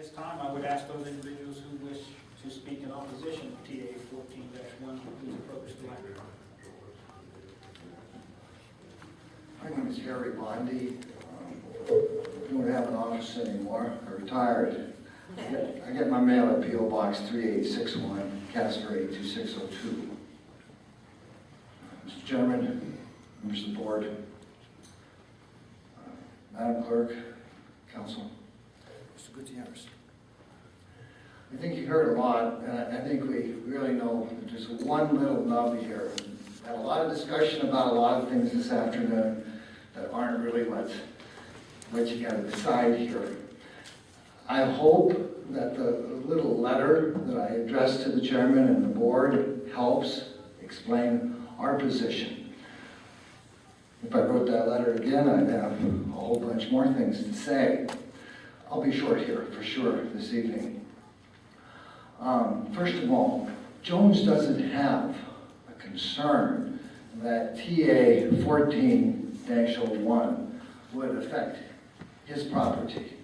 this time, I would ask those individuals who wish to speak in opposition to TA 14-1 to please approach the lectern. My name is Harry Bondi. I don't have an office anymore. I retired. I get my mail at P.O. Box 3861, Casper 82602. Mr. Chairman, members of the board, Madam Clerk, Council, Mr. Gutierrez. I think you heard a lot, and I think we really know that there's one little nub here. Had a lot of discussion about a lot of things this afternoon that aren't really what you got to decide here. I hope that the little letter that I addressed to the chairman and the board helps explain our position. If I wrote that letter again, I'd have a whole bunch more things to say. I'll be short here for sure this evening. First of all, Jones doesn't have a concern that TA 14-01 would affect his property,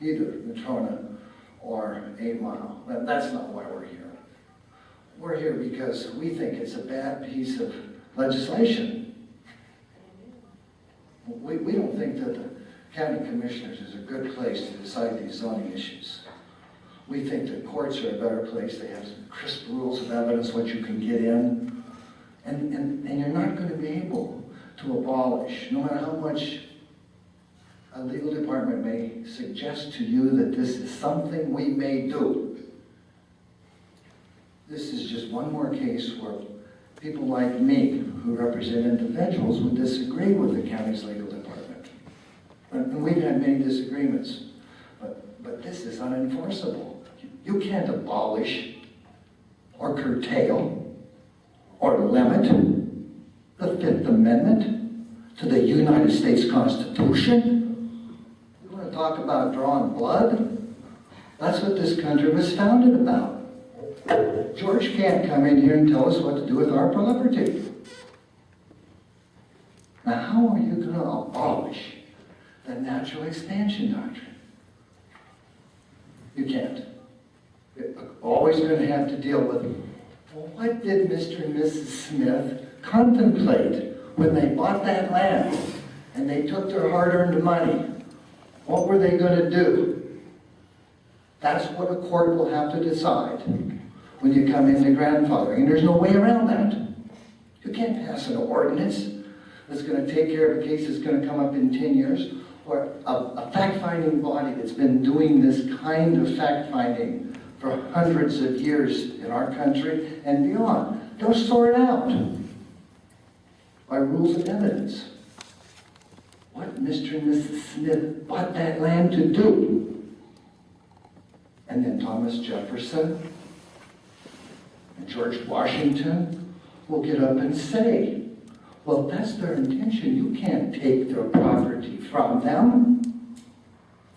either Natrona or 8 Mile. That's not why we're here. We're here because we think it's a bad piece of legislation. We don't think that the county commissioners is a good place to decide these zoning issues. We think that courts are a better place. They have some crisp rules of evidence, what you can get in. And you're not going to be able to abolish, no matter how much a legal department may suggest to you that this is something we may do. This is just one more case where people like me, who represent individuals, would disagree with the county's legal department. And we've had many disagreements, but this is unenforceable. You can't abolish or curtail or limit the Fifth Amendment to the United States Constitution. You want to talk about drawing blood? That's what this country was founded about. George can't come in here and tell us what to do with our property. Now, how are you going to abolish the natural expansion doctrine? You can't. You're always going to have to deal with, well, what did Mr. and Mrs. Smith contemplate when they bought that land and they took their hard-earned money? What were they going to do? That's what a court will have to decide when you come into grandfathering, and there's no way around that. You can't pass an ordinance that's going to take care of a case that's going to come up in 10 years, or a fact-finding body that's been doing this kind of fact-finding for hundreds of years in our country and beyond. They'll sort out by rules of evidence what Mr. and Mrs. Smith bought that land to do. And then Thomas Jefferson and George Washington will get up and say, well, if that's their intention, you can't take their property from them.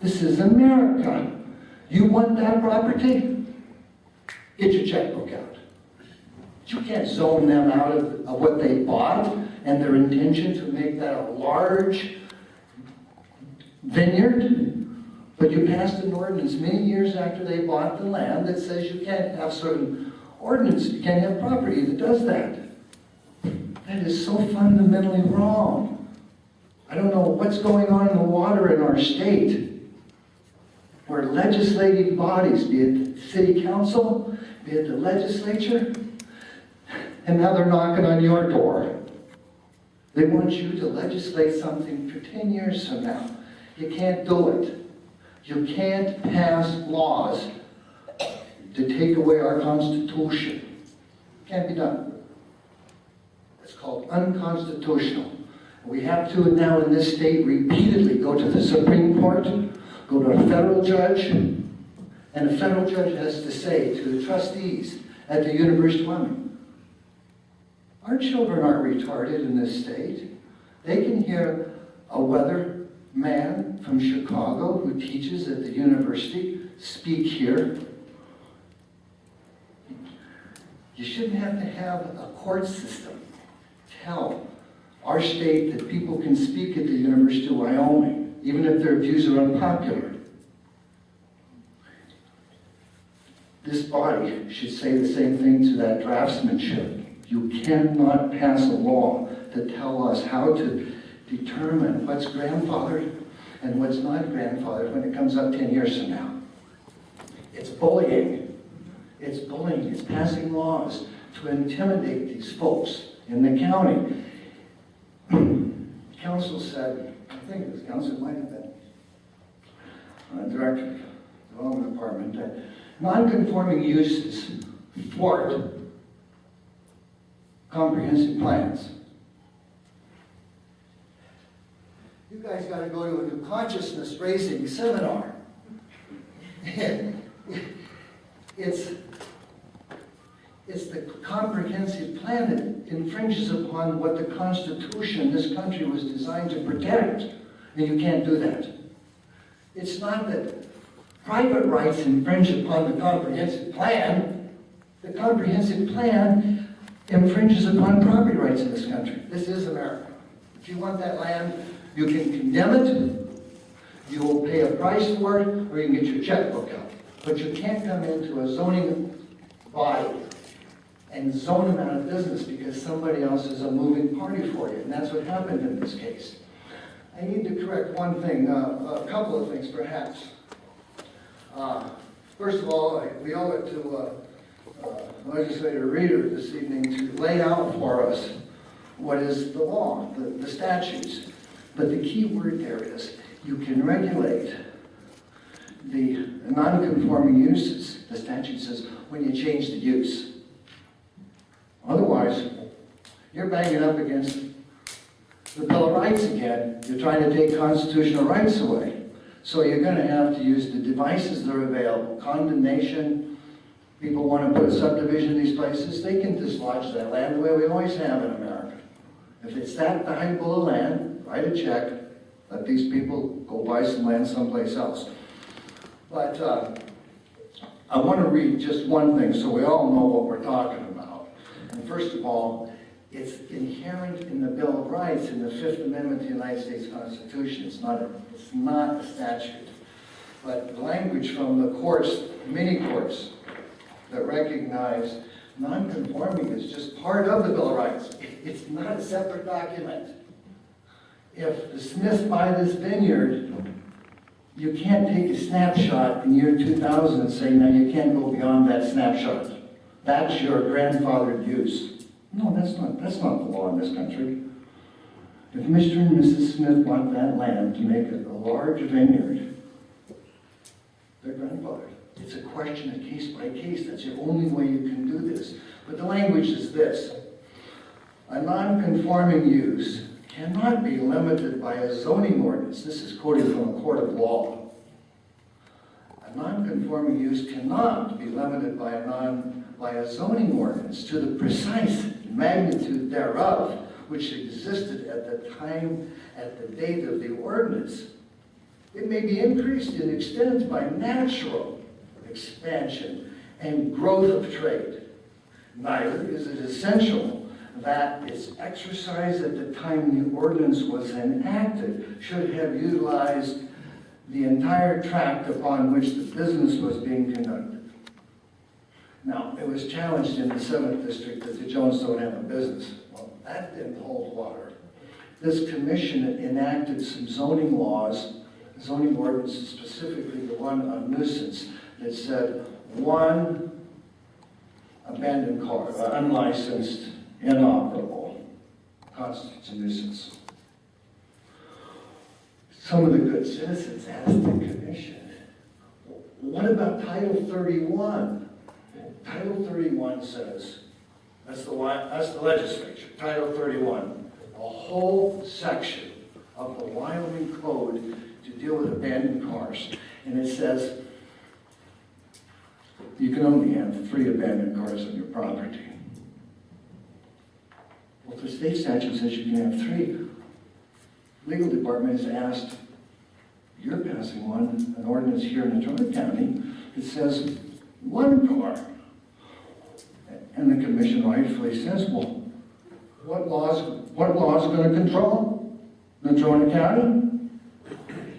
This is America. You want that property? Get your checkbook out. You can't zone them out of what they bought and their intention to make that a large vineyard. But you passed an ordinance many years after they bought the land that says you can't have certain ordinance, you can't have property that does that. That is so fundamentally wrong. I don't know what's going on in the water in our state, where legislative bodies, be it the city council, be it the legislature, and now they're knocking on your door. They want you to legislate something for 10 years from now. You can't do it. You can't pass laws to take away our Constitution. Can't be done. It's called unconstitutional. We have to now in this state repeatedly go to the Supreme Court, go to a federal judge, and a federal judge has to say to the trustees at the University of Wyoming, our children aren't retarded in this state. They can hear a weather man from Chicago who teaches at the university speak here. You shouldn't have to have a court system tell our state that people can speak at the University of Wyoming, even if their views are unpopular. This body should say the same thing to that draftsmanship. You cannot pass a law to tell us how to determine what's grandfathered and what's not grandfathered when it comes up 10 years from now. It's bullying. It's bullying. It's passing laws to intimidate these folks in the county. Council said, I think it was council, might have been, Director of the Development Department, that non-conforming uses thwart comprehensive plans. You guys got to go to a new consciousness raising seminar. It's the comprehensive plan that infringes upon what the Constitution, this country, was designed to protect. And you can't do that. It's not that private rights infringe upon the comprehensive plan. The comprehensive plan infringes upon property rights in this country. This is America. If you want that land, you can condemn it, you will pay a price for it, or you can get your checkbook out. But you can't come into a zoning body and zone them out of business because somebody else is a moving party for you. And that's what happened in this case. I need to correct one thing, a couple of things perhaps. First of all, we owe it to Legislator Reeder this evening to lay out for us what is the law, the statutes. But the key word there is you can regulate the non-conforming uses. The statute says when you change the use. Otherwise, you're banging up against the Bill of Rights again. You're trying to take constitutional rights away. So you're going to have to use the devices that are available. Condemnation. People want to put a subdivision in these places. They can dislodge that land the way we always have in America. If it's that valuable a land, write a check. Let these people go buy some land someplace else. But I want to read just one thing so we all know what we're talking about. And first of all, it's inherent in the Bill of Rights in the Fifth Amendment to the United States Constitution. It's not a statute. But the language from the courts, many courts, that recognize non-conforming is just part of the Bill of Rights. It's not a separate document. If the Smiths buy this vineyard, you can't take a snapshot in year 2000 and say, now you can't go beyond that snapshot. That's your grandfathered use. No, that's not the law in this country. If Mr. and Mrs. Smith bought that land to make a large vineyard, they're grandfathered. It's a question of case by case. That's the only way you can do this. But the language is this. A non-conforming use cannot be limited by a zoning ordinance. This is quoted from a court of law. A non-conforming use cannot be limited by a zoning ordinance to the precise magnitude thereof, which existed at the time, at the date of the ordinance. It may be increased in extent by natural expansion and growth of trade. Neither is it essential that its exercise at the time the ordinance was enacted should have utilized the entire tract upon which the business was being conducted. Now, it was challenged in the 7th District that the Jones don't have a business. Well, that didn't hold water. This commission enacted some zoning laws, zoning ordinances, specifically the one on nuisance, that said one abandoned car, unlicensed, inoperable, constitutes a nuisance. Some of the good citizens asked the commission, what about Title 31? Title 31 says, that's the legislature, Title 31, a whole section of the Wyoming Code to deal with abandoned cars. And it says, you can only have 3 abandoned cars on your property. Well, the state statute says you can have 3. Legal department has asked, you're passing an ordinance here in Natrona County that says 1 car. And the commission rightfully says, well, what law is going to control Natrona County?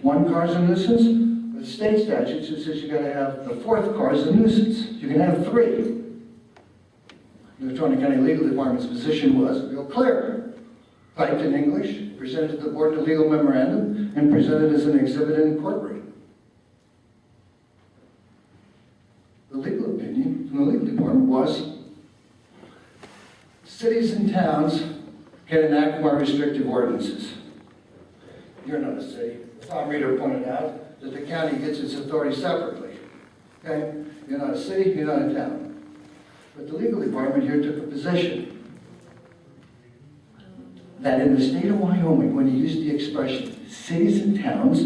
1 car's a nuisance? The state statute says you gotta have, the fourth car is a nuisance. You can have 3. The Natrona County Legal Department's position was real clear. Typed in English, presented to the board in a legal memorandum, and presented as an exhibit in court. The legal opinion from the legal department was cities and towns can enact more restrictive ordinances. You're not a city. Tom Reeder pointed out that the county gets its authority separately. Okay? You're not a city, you're not a town. But the legal department here took a position that in the state of Wyoming, when you use the expression cities and towns,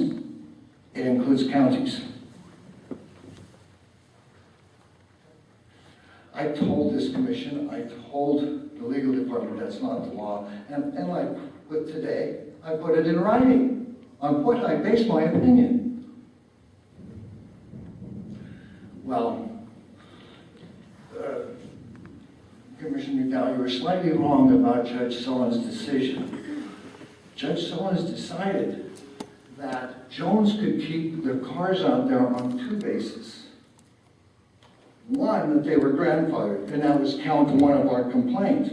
it includes counties. I told this commission, I told the legal department that's not the law, and like with today, I put it in writing on what I base my opinion. Well, Commissioner McDowell, you were slightly wrong about Judge Sullivan's decision. Judge Sullivan's decided that Jones could keep the cars out there on 2 bases. One, that they were grandfathered, and that was count 1 of our complaint.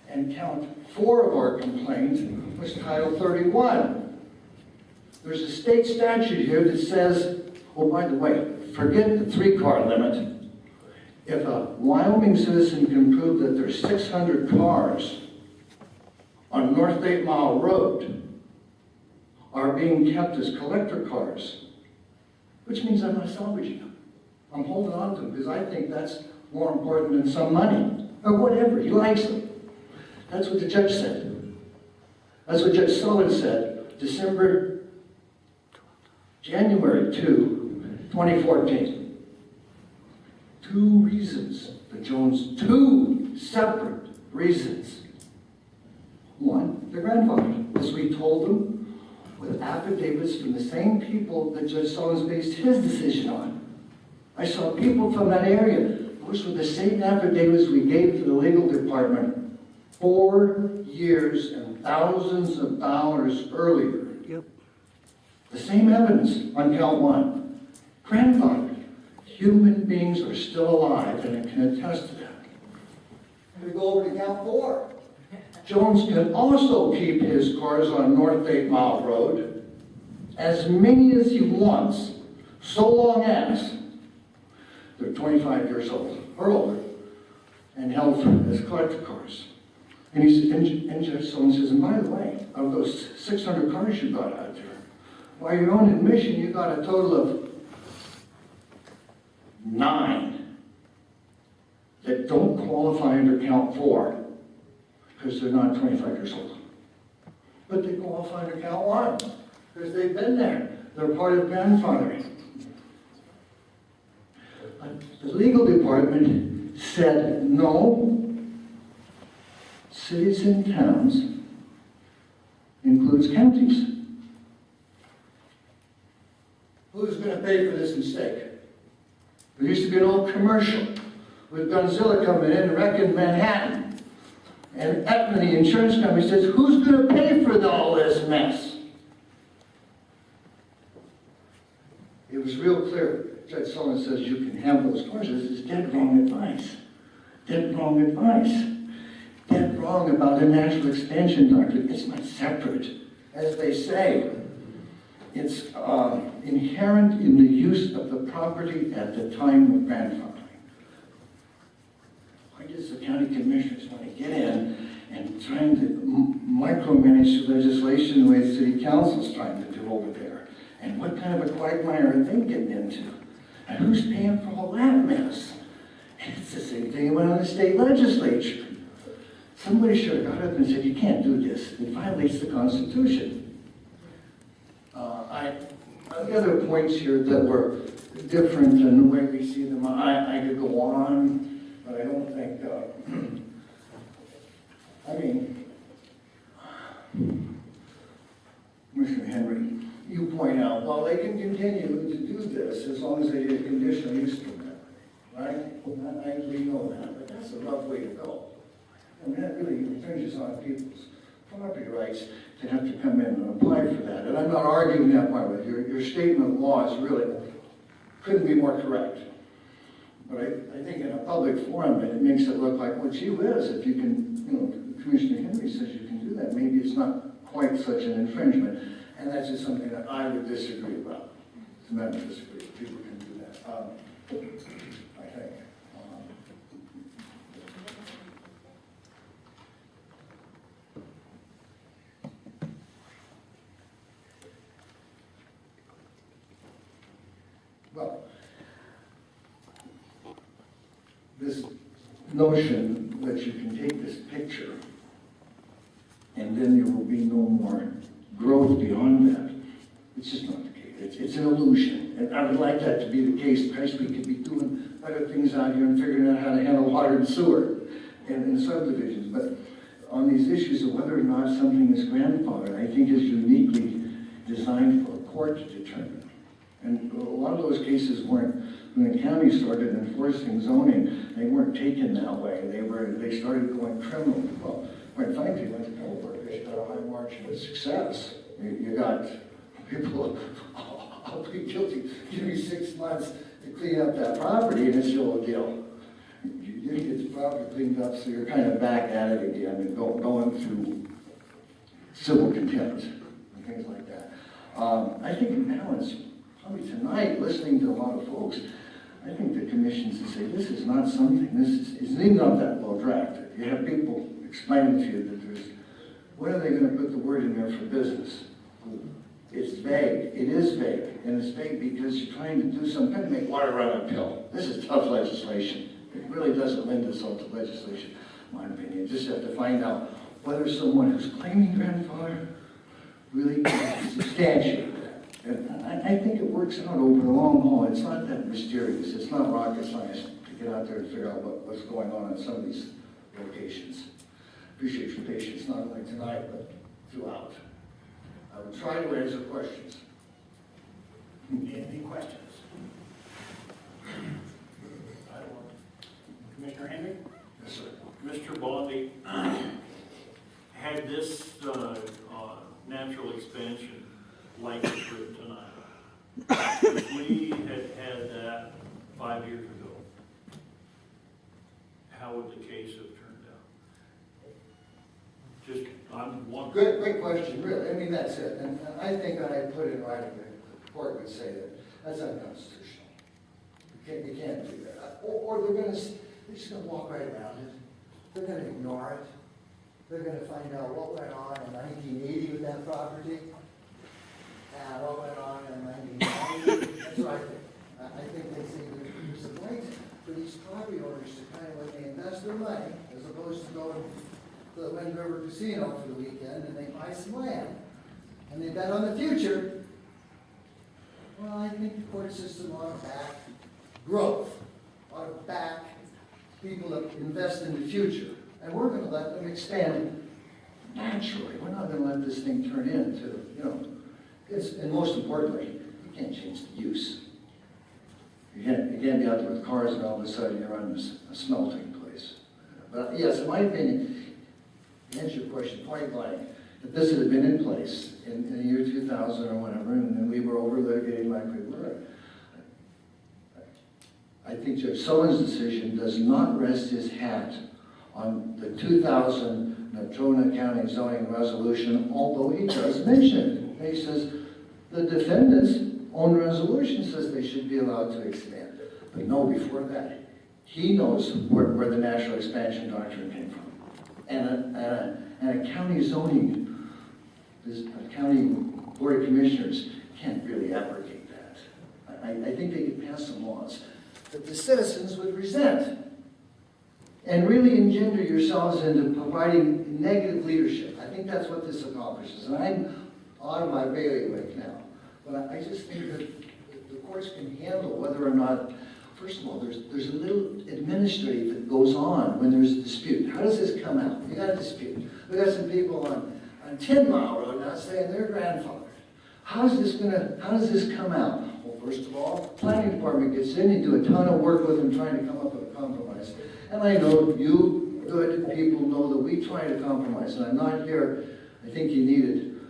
And count 4 of our complaint was Title 31. There's a state statute here that says, oh, by the way, forget the 3-car limit. If a Wyoming citizen can prove that there's 600 cars on North 8 Mile Road are being kept as collector cars, which means I'm not salvaging them. I'm holding on to them because I think that's more important than some money or whatever. He likes them. That's what the judge said. That's what Judge Sullivan said, January 2, 2014. 2 reasons for Jones, 2 separate reasons. One, the grandfather, as we told them, with affidavits from the same people that Judge Sullivan based his decision on. I saw people from that area. Those were the same affidavits we gave to the legal department 4 years and thousands of dollars earlier. Yep. The same evidence on count 1. Grandfather. Human beings are still alive, and it can attest to that. We go over to count 4. Jones can also keep his cars on North 8 Mile Road, as many as he wants, so long as they're 25 years old or older, and held as collector cars. And Judge Sullivan says, and by the way, of those 600 cars you got out there, by your own admission, you got a total of 9 that don't qualify under count 4 because they're not 25 years old. But they qualify under count 1 because they've been there. They're part of grandfathering. The legal department said no, cities and towns includes counties. Who's going to pay for this mistake? There used to be an old commercial with Godzilla coming in and wrecking Manhattan. And Aetna, the insurance company, says, who's going to pay for all this mess? It was real clear. Judge Sullivan says you can have those cars. This is dead wrong advice. Dead wrong advice. Dead wrong about the natural expansion doctrine. It's not separate. As they say, it's inherent in the use of the property at the time of grandfathering. Why does the county commissioners want to get in and trying to micromanage the legislation the way the city council's trying to do over there? And what kind of a quagmire are they getting into? And who's paying for all that mess? And it's the same thing that went on in the state legislature. Somebody should have got up and said, you can't do this. It violates the Constitution. The other points here that were different in the way we see them, I could go on, but I don't think, Commissioner Henry, you point out, well, they can continue to do this as long as they get a conditional use permit, right? We know that, but that's a rough way to go. I mean, that really infringes on people's property rights, they have to come in and apply for that. And I'm not arguing that part, but your statement of law is really, couldn't be more correct. But I think in a public forum, it makes it look like, well, gee whiz, if you can, you know, Commissioner Henry says you can do that, maybe it's not quite such an infringement. And that's just something that I would disagree about. It's not disagree, people can do that. I think. Well, this notion that you can take this picture and then there will be no more growth beyond that, it's just not the case. It's an illusion. And I would like that to be the case. Perhaps we could be doing other things out here and figuring out how to handle water and sewer in subdivisions. But on these issues of whether or not something is grandfathered, I think is uniquely designed for a court to determine. And a lot of those cases weren't, when the county started enforcing zoning, they weren't taken that way. They started going criminal. Well, quite frankly, like California got a high margin of success. You got people, I'll plead guilty, give me 6 months to clean up that property and it's your deal. You didn't get the property cleaned up, so you're kind of back at it again and going through civil contempt and things like that. I think in balance, probably tonight, listening to a lot of folks, I think the commissions to say, this is not something, this is even not that well drafted. You have people explaining to you that there's, when are they going to put the word in there for business? It's vague. It is vague. And it's vague because you're trying to do something to make water run uphill. This is tough legislation. It really doesn't lend itself to legislation, in my opinion. You just have to find out whether someone who's claiming grandfather really can substantiate that. And I think it works out over the long haul. It's not that mysterious. It's not rocket science to get out there and figure out what's going on in some of these locations. Appreciate your patience, not only tonight, but throughout. I will try to answer questions. Any questions? I don't want. Commissioner Henry? Yes, sir. Mr. Bondi, had this natural expansion like the trip tonight, if we had had that 5 years ago, how would the case have turned out? Just, I'm wondering. Great question, really. I mean, that's it. And I think I put in writing that the court would say that that's unconstitutional. You can't do that. Or they're just going to walk right around it. They're going to ignore it. They're going to find out what went on in 1980 with that property and what went on in 1990. That's what I think. I think they say there's a point for these property owners to kind of, when they invest their money, as opposed to going to the Wind River Casino for the weekend and they buy some land and they bet on the future. Well, I think the court system ought to back growth, ought to back people that invest in the future. And we're going to let them expand naturally. We're not going to let this thing turn into, and most importantly, you can't change the use. You can't be out there with cars and all of a sudden you're on a smelting place. But yes, in my opinion, to answer your question point blank, if this had been in place in the year 2000 or whatever, and then we were over litigating like we were, I think Judge Sullivan's decision does not rest his hat on the 2000 Natrona County zoning resolution, although he does mention it. He says the defendant's own resolution says they should be allowed to expand. But no, before that, he knows where the natural expansion doctrine came from. And a county zoning, a county board of commissioners can't really abrogate that. I think they could pass some laws that the citizens would resent and really engender yourselves into providing negative leadership. I think that's what this accomplishes. And I'm out of my bailiwick now. But I just think that the courts can handle whether or not, first of all, there's a little administrative that goes on when there's a dispute. How does this come out? You got a dispute. We got some people on 10 Mile Road now saying they're grandfathered. How does this come out? Well, first of all, the planning department gets in, you do a ton of work with them trying to come up with a compromise. And I know you good people know that we try to compromise, and I'm not here I think you needed,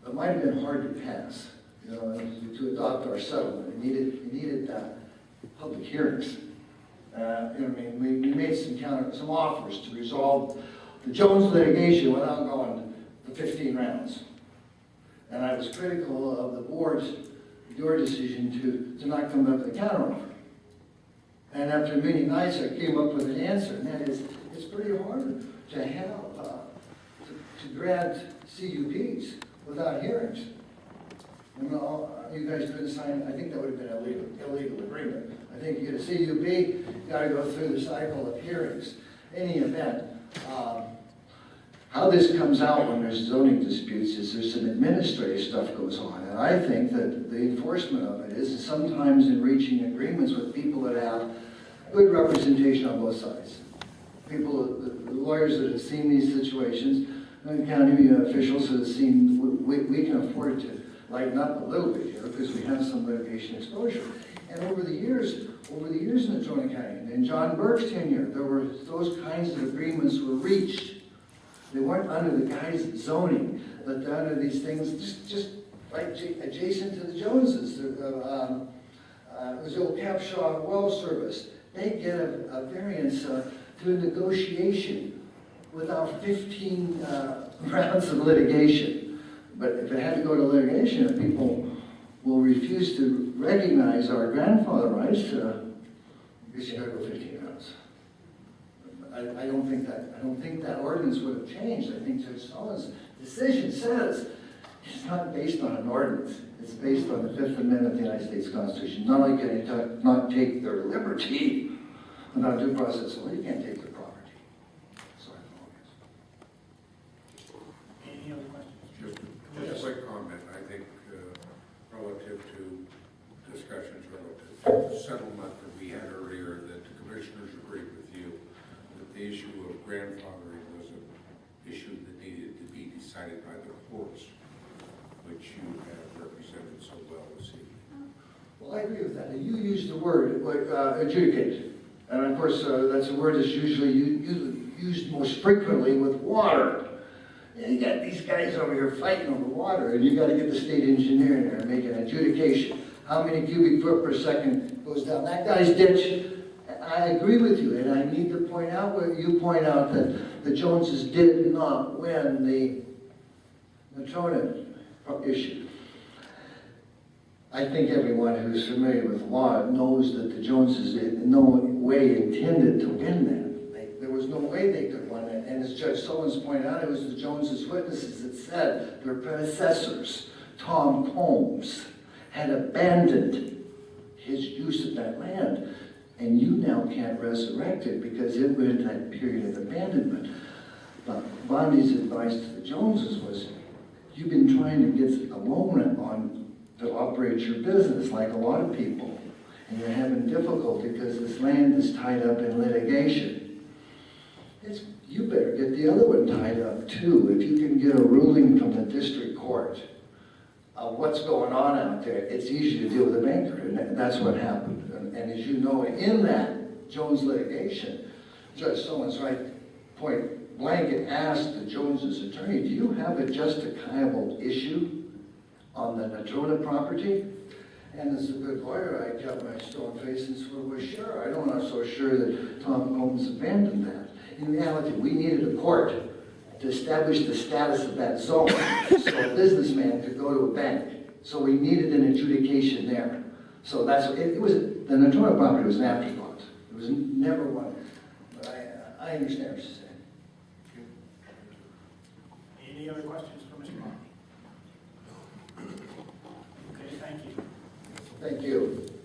it might have been hard to pass, you know, to adopt our settlement. It needed public hearings. You know, I mean, we made some offers to resolve the Jones litigation without going to 15 rounds. And I was critical of the board's, your decision to not come up with a counteroffer. And after many nights, I came up with an answer, and that is, it's pretty hard to have, to grant CUPs without hearings. And you guys couldn't sign, I think that would have been an illegal agreement. I think you get a CUP, you gotta go through the cycle of hearings. Any event, how this comes out when there's zoning disputes is there's some administrative stuff goes on. And I think that the enforcement of it is sometimes in reaching agreements with people that have good representation on both sides. People, the lawyers that have seen these situations, and county officials that have seen, we can afford to lighten up a little bit here because we have some litigation exposure. And over the years in Natrona County, in John Burke's tenure, there were those kinds of agreements were reached. They weren't under the guise of zoning, but under these things just right adjacent to the Joneses. It was the old Capshaw Well Service. They get a variance through negotiation without 15 rounds of litigation. But if it had to go to litigation, if people will refuse to recognize our grandfather rights, I guess you gotta go 15 rounds. I don't think that ordinance would have changed. I think Judge Sullivan's decision says it's not based on an ordinance. It's based on the Fifth Amendment of the United States Constitution. Not only can you not take their liberty without due process, well, you can't take their property. So Any other questions? Just a quick comment, I think, relative to discussions relative to the settlement that we had earlier, that the commissioners agreed with you that the issue of grandfathering was an issue that needed to be decided by the courts, which you have represented so well this evening. Well, I agree with that. You used the word adjudicate. And of course, that's a word that's usually used most frequently with water. And you got these guys over here fighting over water, and you got to get the state engineer in there and make an adjudication. How many cubic foot per second goes down that guy's ditch? I agree with you, and I need to point out where you point out that the Joneses did not win the Natrona issue. I think everyone who's familiar with law knows that the Joneses in no way intended to win that. There was no way they could win it. And as Judge Sullivan's pointed out, it was the Joneses' witnesses that said their predecessors, Tom Combs, had abandoned his use of that land. And you now can't resurrect it because it went that period of abandonment. But Bondi's advice to the Joneses was, you've been trying to get a loan to operate your business like a lot of people, and you're having difficulty because this land is tied up in litigation. You better get the other one tied up too. If you can get a ruling from the district court of what's going on out there, it's easy to deal with a banker, and that's what happened. And as you know, in that Jones litigation, Judge Sullivan's right, point blank, asked the Joneses' attorney, do you have a justifiable issue on the Natrona property? And as a good lawyer, I kept my stone face and swore, well, sure. I'm not so sure that Tom Combs abandoned that. In reality, we needed a court to establish the status of that zone so a businessman could go to a bank. So we needed an adjudication there. So that's it was. The Natrona property was an afterthought. It was never one. But I understand what you're saying. Any other questions for Mr. Bondi? Okay, thank you. Thank you.